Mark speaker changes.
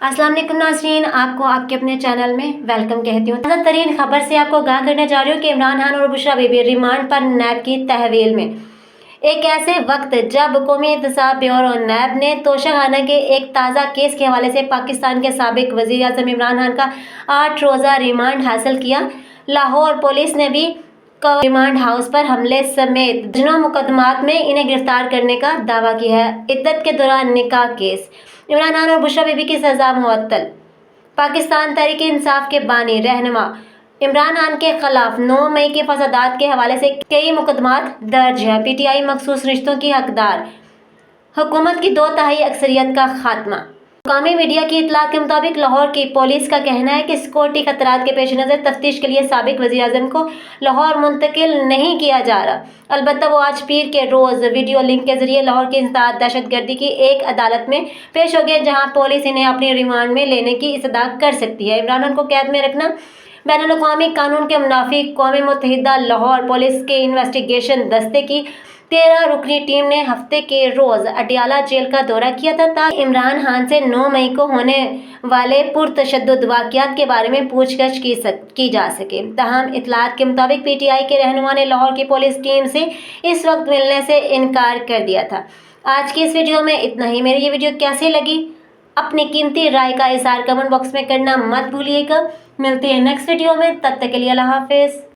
Speaker 1: अस्सलाम वालेकुम नाज़रीन, आपको आपके अपने चैनल में वेलकम कहती हूँ। ताज़ा तरीन खबर से आपको आगाह करने जा रही हूँ कि इमरान खान और बुशरा बीबी रिमांड पर नैब की तहवील में। एक ऐसे वक्त जब कौमी एहतसाब ब्यूरो नैब ने तोशाखाना के एक ताज़ा केस के हवाले से पाकिस्तान के साबिक वज़ीर आज़म इमरान खान का 8 रोज़ा रिमांड हासिल किया। लाहौर पुलिस ने भी रिमांड हाउस पर हमले समेत दर्जनों मुकदमात में इन्हें गिरफ्तार करने का दावा किया है। इद्दत के दौरान निकाह केस, इमरान खान और बुशरा बीबी की सजा मुअत्तल। पाकिस्तान तहरीक इंसाफ के बानी रहनुमा इमरान खान के खिलाफ 9 मई के फसादात के हवाले से कई मुकदमात दर्ज हैं। पीटीआई मखसूस रिश्तों की हकदार, हुकूमत की 2/3 अक्सरियत का खात्मा। मुकामी मीडिया की इतलात के मुताबिक लाहौर की पुलिस का कहना है कि सिक्योरिटी खतरात के पेश नज़र तफ्तीश के लिए साबिक वज़ीर आज़म को लाहौर मुंतकिल नहीं किया जा रहा। अलबत्ता वो आज पीर के रोज़ वीडियो लिंक के जरिए लाहौर की इंसदाद दहशतगर्दी की एक अदालत में पेश हो गए, जहां पुलिस इन्हें अपनी रिमांड में लेने की इस्तदा कर सकती है। इमरान खान को कैद में रखना बैनुल-अक़वामी कानून के मुनाफिक। क़ौम मुत्तहिदा लाहौर पुलिस के इन्वेस्टिगेशन दस्ते की 13 रुकनी टीम ने हफ्ते के रोज अटियाला जेल का दौरा किया था ताकि इमरान खान से 9 मई को होने वाले पुरतशद्दुद वाक़यात के बारे में पूछताछ की जा सके। तमाम इतलात के मुताबिक पीटीआई के रहनुमा ने लाहौर की पुलिस टीम से इस वक्त मिलने से इनकार कर दिया था। आज की इस वीडियो में इतना ही। मेरी ये वीडियो कैसी लगी, अपनी कीमती राय का इज़हार कमेंट बॉक्स में करना मत भूलिएगा। मिलते हैं नेक्स्ट वीडियो में, तब तक के लिए अल्लाह हाफिज़।